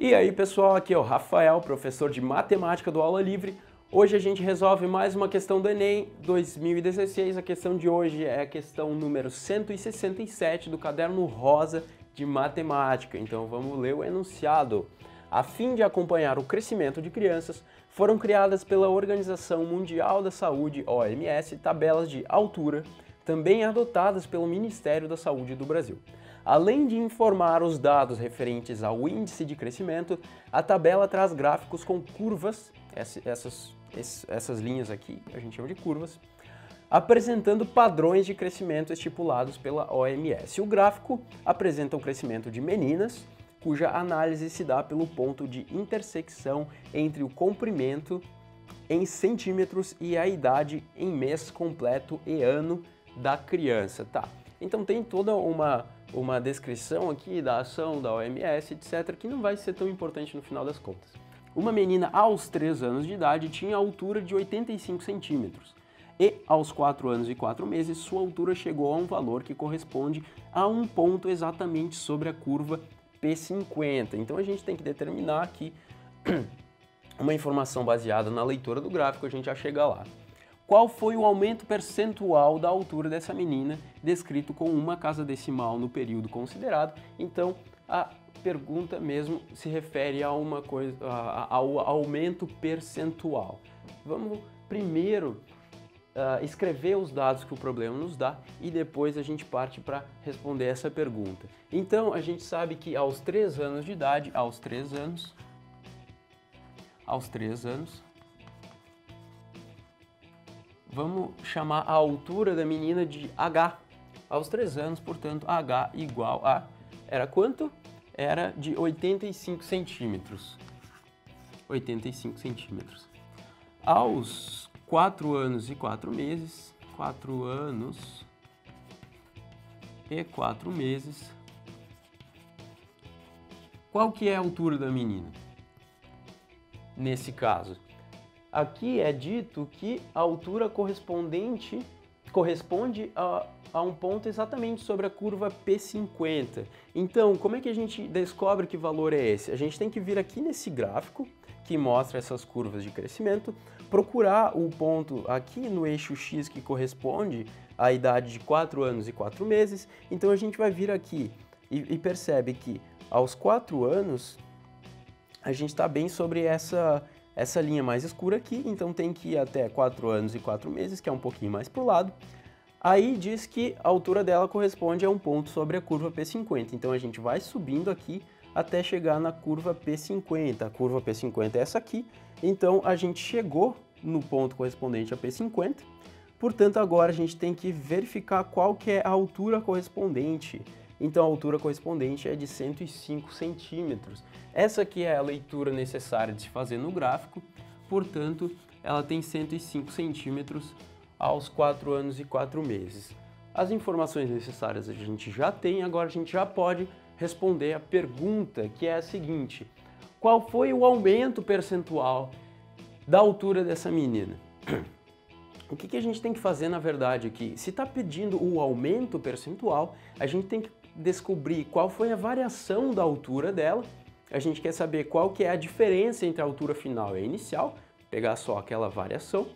E aí pessoal, aqui é o Rafael, professor de matemática do Aula Livre. Hoje a gente resolve mais uma questão do Enem 2016. A questão de hoje é a questão número 167 do caderno rosa de matemática. Então vamos ler o enunciado. A fim de acompanhar o crescimento de crianças, foram criadas pela Organização Mundial da Saúde, OMS, tabelas de altura, também adotadas pelo Ministério da Saúde do Brasil. Além de informar os dados referentes ao índice de crescimento, a tabela traz gráficos com curvas, essas linhas aqui a gente chama de curvas, apresentando padrões de crescimento estipulados pela OMS. O gráfico apresenta o crescimento de meninas, cuja análise se dá pelo ponto de intersecção entre o comprimento em centímetros e a idade em mês completo e ano da criança. Tá. Então tem toda uma descrição aqui da ação da OMS, etc., que não vai ser tão importante no final das contas. Uma menina aos 3 anos de idade tinha altura de 85 centímetros e aos 4 anos e 4 meses sua altura chegou a um valor que corresponde a um ponto exatamente sobre a curva P50. Então a gente tem que determinar aqui uma informação baseada na leitura do gráfico, a gente já chega lá. Qual foi o aumento percentual da altura dessa menina, descrito com uma casa decimal no período considerado? Então, a pergunta mesmo se refere a uma coisa, ao aumento percentual. Vamos primeiro escrever os dados que o problema nos dá e depois a gente parte para responder essa pergunta. Então, a gente sabe que aos 3 anos de idade, aos 3 anos, vamos chamar a altura da menina de H. Aos 3 anos, portanto, H igual a... Era quanto? Era de 85 centímetros. 85 centímetros. Aos 4 anos e 4 meses, 4 anos e 4 meses, qual que é a altura da menina? Nesse caso, aqui é dito que a altura corresponde a um ponto exatamente sobre a curva P50. Então, como é que a gente descobre que valor é esse? A gente tem que vir aqui nesse gráfico, que mostra essas curvas de crescimento, procurar o ponto aqui no eixo X que corresponde à idade de 4 anos e 4 meses. Então, a gente vai vir aqui e percebe que aos 4 anos, a gente está bem sobre essa linha mais escura aqui, então tem que ir até 4 anos e 4 meses, que é um pouquinho mais para o lado. Aí diz que a altura dela corresponde a um ponto sobre a curva P50, então a gente vai subindo aqui até chegar na curva P50. A curva P50 é essa aqui, então a gente chegou no ponto correspondente a P50, portanto agora a gente tem que verificar qual que é a altura correspondente. Então a altura correspondente é de 105 centímetros. Essa aqui é a leitura necessária de se fazer no gráfico, portanto ela tem 105 centímetros aos 4 anos e 4 meses. As informações necessárias a gente já tem, agora a gente já pode responder a pergunta, que é a seguinte: qual foi o aumento percentual da altura dessa menina? O que a gente tem que fazer na verdade aqui? Se está pedindo o aumento percentual, a gente tem que descobrir qual foi a variação da altura dela. A gente quer saber qual que é a diferença entre a altura final e a inicial, pegar só aquela variação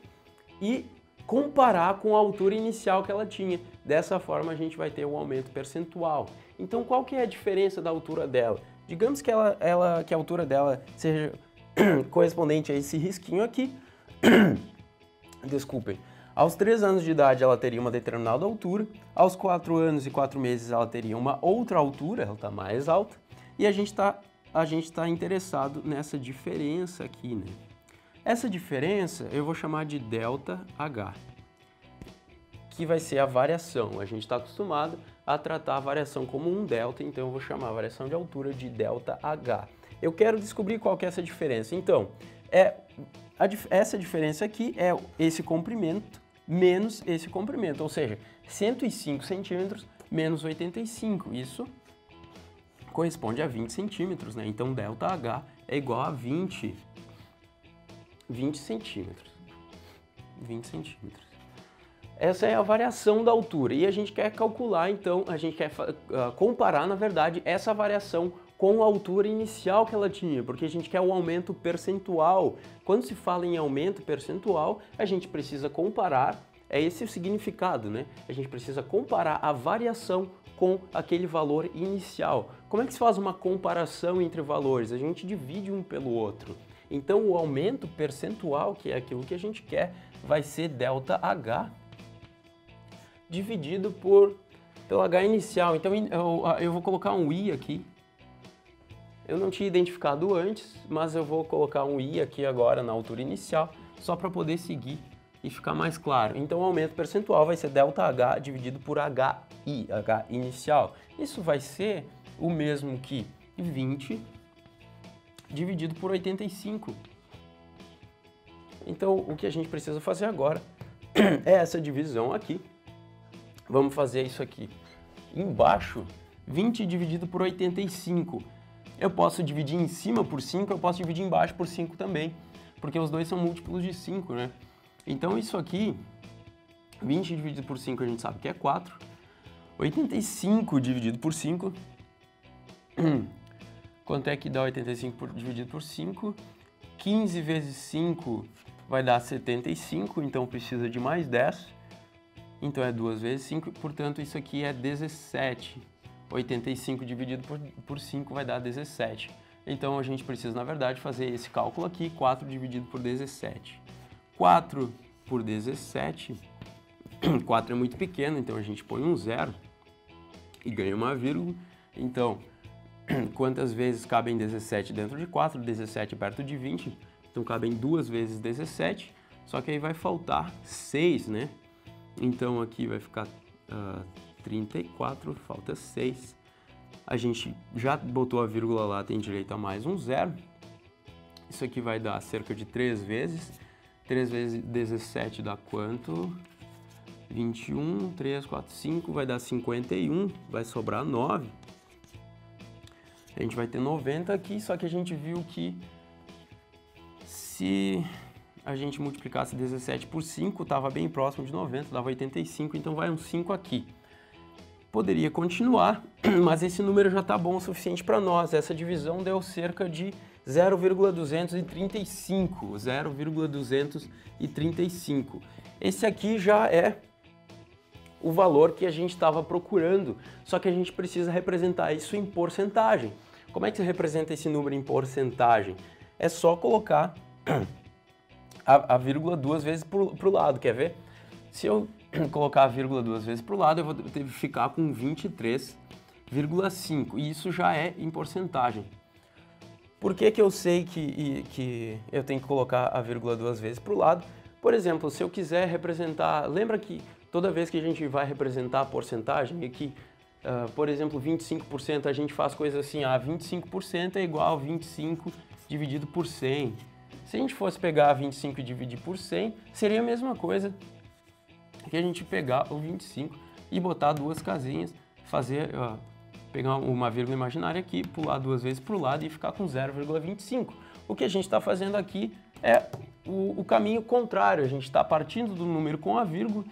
e comparar com a altura inicial que ela tinha. Dessa forma a gente vai ter um aumento percentual. Então qual que é a diferença da altura dela? Digamos que que a altura dela seja correspondente a esse risquinho aqui. Desculpem. Aos 3 anos de idade ela teria uma determinada altura, aos 4 anos e 4 meses ela teria uma outra altura, ela está mais alta, e a gente tá interessado nessa diferença aqui, né? Essa diferença eu vou chamar de ΔH, que vai ser a variação. A gente está acostumado a tratar a variação como um delta, então eu vou chamar a variação de altura de ΔH. Eu quero descobrir qual que é essa diferença. Então, essa diferença aqui é esse comprimento menos esse comprimento, ou seja, 105 centímetros menos 85. Isso corresponde a 20 centímetros, né? Então, ΔH é igual a 20 centímetros. 20 centímetros. Essa é a variação da altura e a gente quer calcular, então, a gente quer comparar, na verdade, essa variação com a altura inicial que ela tinha, porque a gente quer o aumento percentual. Quando se fala em aumento percentual, a gente precisa comparar, é esse o significado, né? A gente precisa comparar a variação com aquele valor inicial. Como é que se faz uma comparação entre valores? A gente divide um pelo outro. Então o aumento percentual, que é aquilo que a gente quer, vai ser ΔH dividido pelo H inicial. Então eu vou colocar um I aqui. Eu não tinha identificado antes, mas eu vou colocar um I aqui agora na altura inicial, só para poder seguir e ficar mais claro. Então o aumento percentual vai ser ΔH dividido por HI, H inicial. Isso vai ser o mesmo que 20 dividido por 85. Então o que a gente precisa fazer agora é essa divisão aqui. Vamos fazer isso aqui. Embaixo, 20 dividido por 85. Eu posso dividir em cima por 5, eu posso dividir embaixo por 5 também, porque os dois são múltiplos de 5, né? Então isso aqui, 20 dividido por 5 a gente sabe que é 4, 85 dividido por 5, quanto é que dá 85 dividido por 5? 15 vezes 5 vai dar 75, então precisa de mais 10, então é 2 vezes 5, portanto isso aqui é 17. 85 dividido por 5 vai dar 17. Então a gente precisa, na verdade, fazer esse cálculo aqui, 4 dividido por 17. 4 por 17, 4 é muito pequeno, então a gente põe um zero e ganha uma vírgula. Então, quantas vezes cabem 17 dentro de 4? 17 perto de 20, então cabem 2 vezes 17, só que aí vai faltar 6, né? Então aqui vai ficar 34, falta 6. A gente já botou a vírgula lá, tem direito a mais um zero. Isso aqui vai dar cerca de 3 vezes. 3 vezes 17 dá quanto? 21, 3, 4, 5, vai dar 51, vai sobrar 9. A gente vai ter 90 aqui, só que a gente viu que se a gente multiplicasse 17 por 5, estava bem próximo de 90, dava 85, então vai um 5 aqui. Poderia continuar, mas esse número já está bom o suficiente para nós. Essa divisão deu cerca de 0,235. 0,235. Esse aqui já é o valor que a gente estava procurando, só que a gente precisa representar isso em porcentagem. Como é que se representa esse número em porcentagem? É só colocar a vírgula 2 vezes para o lado, quer ver? Se eu colocar a vírgula 2 vezes para o lado, eu vou ter que ficar com 23,5, e isso já é em porcentagem. Por que eu sei que eu tenho que colocar a vírgula 2 vezes para o lado? Por exemplo, se eu quiser representar, lembra que toda vez que a gente vai representar a porcentagem, aqui, por exemplo, 25%, a gente faz coisas assim, 25% é igual a 25 dividido por 100. Se a gente fosse pegar 25 e dividir por 100, seria a mesma coisa que a gente pegar o 25 e botar duas casinhas, pegar uma vírgula imaginária aqui, pular 2 vezes para o lado e ficar com 0,25. O que a gente está fazendo aqui é o caminho contrário, a gente está partindo do número com a vírgula.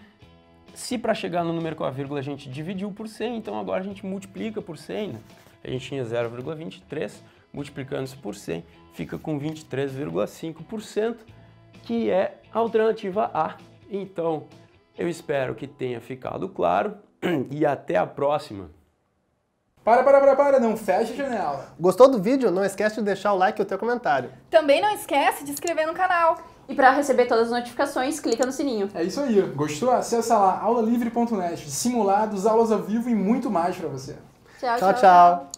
Se para chegar no número com a vírgula a gente dividiu por 100, então agora a gente multiplica por 100, né? A gente tinha 0,23, multiplicando isso por 100, fica com 23,5%, que é a alternativa A. Então, eu espero que tenha ficado claro e até a próxima. Para, não feche a janela. Gostou do vídeo? Não esquece de deixar o like e o teu comentário. Também não esquece de se inscrever no canal. E para receber todas as notificações, clica no sininho. É isso aí. Gostou? Acessa lá aulalivre.net. Simulados, aulas ao vivo e muito mais para você. Tchau, Tchau, tchau.